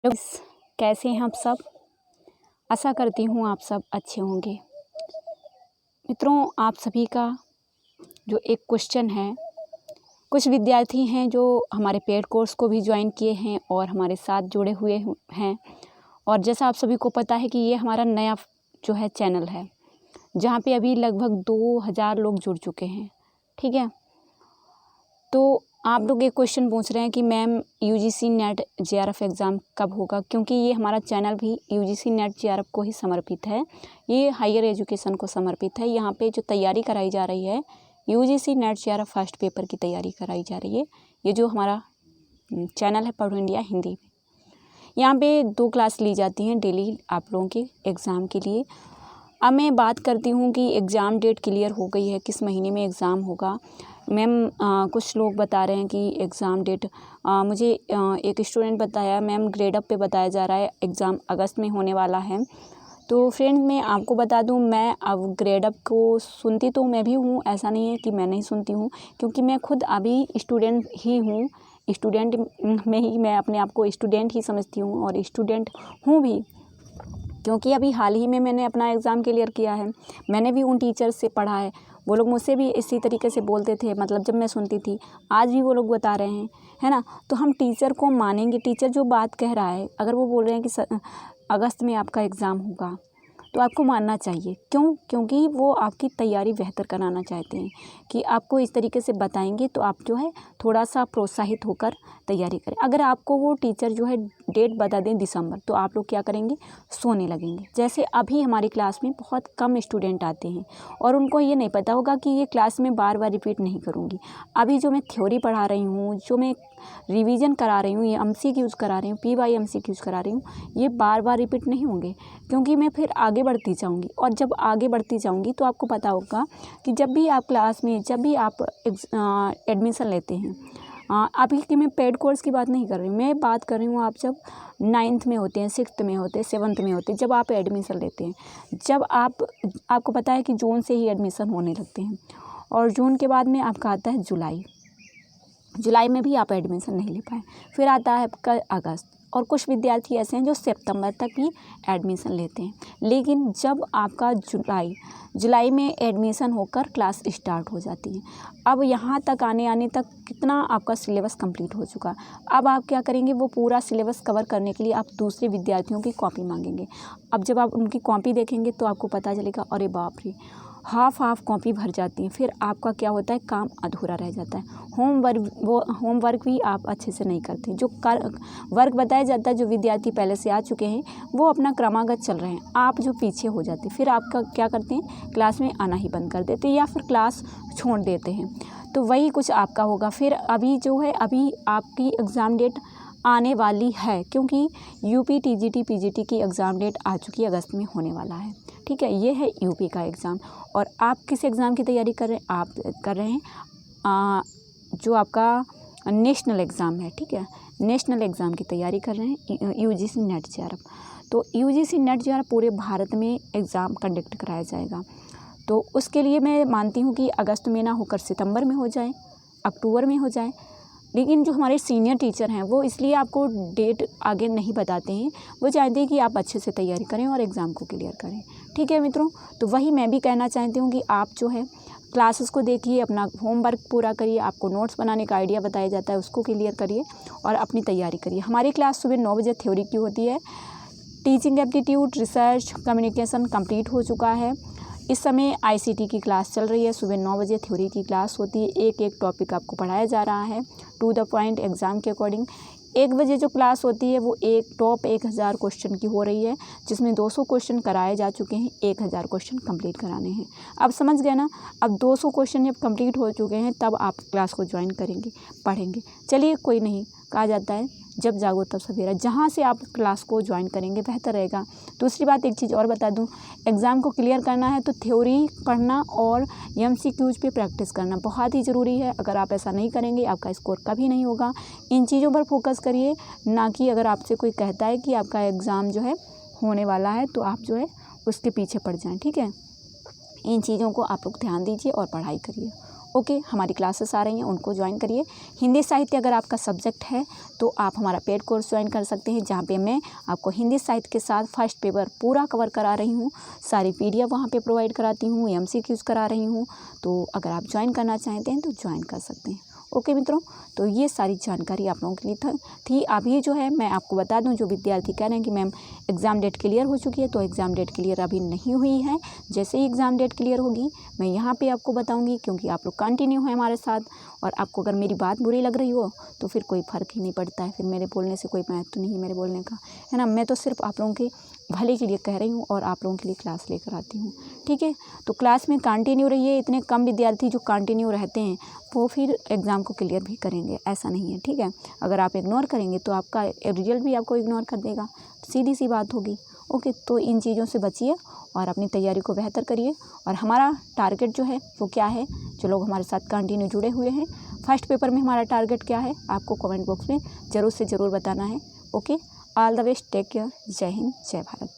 Hello, कैसे हैं आप सब। आशा करती हूँ आप सब अच्छे होंगे। मित्रों, आप सभी का जो एक क्वेश्चन है, कुछ विद्यार्थी हैं जो हमारे पेड कोर्स को भी ज्वाइन किए हैं और हमारे साथ जुड़े हुए हैं। और जैसा आप सभी को पता है कि ये हमारा नया जो है चैनल है, जहाँ पे अभी लगभग 2000 लोग जुड़ चुके हैं। ठीक है, तो आप लोग एक क्वेश्चन पूछ रहे हैं कि ma'am UGC net JRF exam कब होगा, क्योंकि ये हमारा चैनल भी यूजीसी नेट जेआरएफ को ही समर्पित है। ये हायर एजुकेशन को समर्पित है। यहाँ पे जो तैयारी कराई जा रही है, UGC net JRF first paper की तैयारी कराई जा रही है। ये जो हमारा चैनल है पढ़ो इंडिया हिंदी, यहाँ पे 2 क्लास ली जाती हैं डेली आप लोगों के एग्ज़ाम के लिए। अब मैं बात करती हूँ कि एग्ज़ाम डेट क्लियर हो गई है, किस महीने में एग्ज़ाम होगा। मैम कुछ लोग बता रहे हैं कि एग्ज़ाम डेट मुझे एक स्टूडेंट बताया, मैम ग्रेड अप पे बताया जा रहा है एग्ज़ाम अगस्त में होने वाला है। तो फ्रेंड मैं आपको बता दूं, मैं अब ग्रेड अप को सुनती तो मैं भी हूँ, ऐसा नहीं है कि मैं नहीं सुनती हूँ, क्योंकि मैं खुद अभी स्टूडेंट ही हूँ। स्टूडेंट में ही मैं अपने आप को स्टूडेंट ही समझती हूँ और स्टूडेंट हूँ भी, क्योंकि अभी हाल ही में मैंने अपना एग्ज़ाम क्लियर किया है। मैंने भी उन टीचर्स से पढ़ा है, वो लोग मुझसे भी इसी तरीके से बोलते थे, मतलब जब मैं सुनती थी, आज भी वो लोग बता रहे हैं, है ना। तो हम टीचर को मानेंगे। टीचर जो बात कह रहा है, अगर वो बोल रहे हैं कि अगस्त में आपका एग्ज़ाम होगा, तो आपको मानना चाहिए। क्यों? क्योंकि वो आपकी तैयारी बेहतर कराना चाहते हैं कि आपको इस तरीके से बताएंगे तो आप जो है थोड़ा सा प्रोत्साहित होकर तैयारी करें। अगर आपको वो टीचर जो है डेट बता दें दिसंबर, तो आप लोग क्या करेंगे, सोने लगेंगे। जैसे अभी हमारी क्लास में बहुत कम स्टूडेंट आते हैं और उनको ये नहीं पता होगा कि ये क्लास में बार बार रिपीट नहीं करूँगी। अभी जो मैं थ्योरी पढ़ा रही हूँ, जो मैं रिवीजन करा रही हूँ, ये MCQs करा रही हूँ, PY MCQs करा रही हूँ, ये बार बार रिपीट नहीं होंगे, क्योंकि मैं फिर आगे बढ़ती जाऊँगी। और जब आगे बढ़ती जाऊँगी तो आपको पता होगा कि जब भी आप क्लास में, जब भी आप एडमिशन लेते हैं, अभी की मैं पेड कोर्स की बात नहीं कर रही हूँ, मैं बात कर रही हूँ आप जब 9th में होते हैं, 6th में होते हैं, 7th में होते हैं, जब आप एडमिशन लेते हैं, जब आपको पता है कि जून से ही एडमिशन होने लगते हैं, और जून के बाद में आपका आता है जुलाई में भी आप एडमिशन नहीं ले पाए, फिर आता है आपका अगस्त, और कुछ विद्यार्थी ऐसे हैं जो सितंबर तक भी एडमिशन लेते हैं। लेकिन जब आपका जुलाई में एडमिशन होकर क्लास स्टार्ट हो जाती है, अब यहाँ तक आने तक कितना आपका सिलेबस कंप्लीट हो चुका। अब आप क्या करेंगे, वो पूरा सिलेबस कवर करने के लिए आप दूसरे विद्यार्थियों की कॉपी मांगेंगे। अब जब आप उनकी कॉपी देखेंगे तो आपको पता चलेगा, अरे बाप रे, हाफ कॉपी भर जाती है। फिर आपका क्या होता है, काम अधूरा रह जाता है। होमवर्क भी आप अच्छे से नहीं करते। जो वर्क बताया जाता है, जो विद्यार्थी पहले से आ चुके हैं वो अपना क्रमागत चल रहे हैं, आप जो पीछे हो जाते, फिर आपका क्या करते हैं, क्लास में आना ही बंद कर देते हैं या फिर क्लास छोड़ देते हैं। तो वही कुछ आपका होगा। फिर अभी जो है, अभी आपकी एग्ज़ाम डेट आने वाली है, क्योंकि यूपी TGT PGT की एग्ज़ाम डेट आ चुकी है, अगस्त में होने वाला है। ठीक है, ये है यूपी का एग्ज़ाम। और आप किस एग्ज़ाम की तैयारी कर रहे हैं, आप कर रहे हैं जो आपका नेशनल एग्ज़ाम है। ठीक है, नेशनल एग्ज़ाम की तैयारी कर रहे हैं, यूजीसी नेट जेआरएफ। तो यूजीसी नेट जेआरएफ पूरे भारत में एग्ज़ाम कंडक्ट कराया जाएगा। तो उसके लिए मैं मानती हूँ कि अगस्त में ना होकर सितंबर में हो जाए, अक्टूबर में हो जाए। लेकिन जो हमारे सीनियर टीचर हैं वो इसलिए आपको डेट आगे नहीं बताते हैं, वो चाहते हैं कि आप अच्छे से तैयारी करें और एग्ज़ाम को क्लियर करें। ठीक है मित्रों, तो वही मैं भी कहना चाहती हूँ कि आप जो है क्लासेस को देखिए, अपना होमवर्क पूरा करिए, आपको नोट्स बनाने का आइडिया बताया जाता है उसको क्लियर करिए और अपनी तैयारी करिए। हमारी क्लास सुबह 9 बजे थ्योरी की होती है। Teaching aptitude, research, communication complete हो चुका है। इस समय ICT की क्लास चल रही है। सुबह 9 बजे थ्योरी की क्लास होती है, एक टॉपिक आपको पढ़ाया जा रहा है टू द पॉइंट एग्ज़ाम के अकॉर्डिंग। 1 बजे जो क्लास होती है वो टॉप 1000 क्वेश्चन की हो रही है, जिसमें 200 क्वेश्चन कराए जा चुके हैं, 1000 क्वेश्चन कंप्लीट कराने हैं। अब समझ गए ना। अब 200 क्वेश्चन जब कंप्लीट हो चुके हैं तब आप क्लास को ज्वाइन करेंगे, पढ़ेंगे। चलिए, कोई नहीं, कहा जाता है जब जागो तब सवेरा। जहाँ से आप क्लास को ज्वाइन करेंगे बेहतर रहेगा। दूसरी बात, एक चीज़ और बता दूं, एग्ज़ाम को क्लियर करना है तो थ्योरी पढ़ना और MCQs पे प्रैक्टिस करना बहुत ही ज़रूरी है। अगर आप ऐसा नहीं करेंगे आपका स्कोर कभी नहीं होगा। इन चीज़ों पर फोकस करिए, ना कि अगर आपसे कोई कहता है कि आपका एग्ज़ाम जो है होने वाला है तो आप जो है उसके पीछे पड़ जाएँ। ठीक है, इन चीज़ों को आप लोग ध्यान दीजिए और पढ़ाई करिए। ओके, हमारी क्लासेस आ रही हैं, उनको ज्वाइन करिए। हिंदी साहित्य अगर आपका सब्जेक्ट है तो आप हमारा पेड कोर्स ज्वाइन कर सकते हैं, जहाँ पे मैं आपको हिंदी साहित्य के साथ फर्स्ट पेपर पूरा कवर करा रही हूँ। सारी PDF वहाँ पे प्रोवाइड कराती हूँ, MCQs करा रही हूँ। तो अगर आप ज्वाइन करना चाहते हैं तो ज्वाइन कर सकते हैं। ओके मित्रों, तो ये सारी जानकारी आप लोगों के लिए थी। अभी जो है मैं आपको बता दूं, जो विद्यार्थी कह रहे हैं कि मैम एग्ज़ाम डेट क्लियर हो चुकी है, तो एग्ज़ाम डेट क्लियर अभी नहीं हुई है। जैसे ही एग्ज़ाम डेट क्लियर होगी मैं यहाँ पे आपको बताऊंगी, क्योंकि आप लोग कंटिन्यू हैं हमारे साथ। और आपको अगर मेरी बात बुरी लग रही हो तो फिर कोई फ़र्क ही नहीं पड़ता है, फिर मेरे बोलने से कोई महत्व नहीं है मेरे बोलने का, है ना। मैं तो सिर्फ आप लोगों के भले के लिए कह रही हूँ और आप लोगों के लिए क्लास लेकर आती हूँ, ठीक है। तो क्लास में कंटिन्यू रहिए। इतने कम विद्यार्थी जो कंटिन्यू रहते हैं वो फिर एग्ज़ाम को क्लियर भी करेंगे, ऐसा नहीं है, ठीक है। अगर आप इग्नोर करेंगे तो आपका रिजल्ट भी आपको इग्नोर कर देगा, सीधी सी बात होगी। ओके, तो इन चीज़ों से बचिए और अपनी तैयारी को बेहतर करिए। और हमारा टारगेट जो है वो क्या है, जो लोग हमारे साथ कंटिन्यू जुड़े हुए हैं, फर्स्ट पेपर में हमारा टारगेट क्या है आपको कमेंट बॉक्स में ज़रूर से ज़रूर बताना है। Okay, all the best, take care, Jai Hind, जय भारत।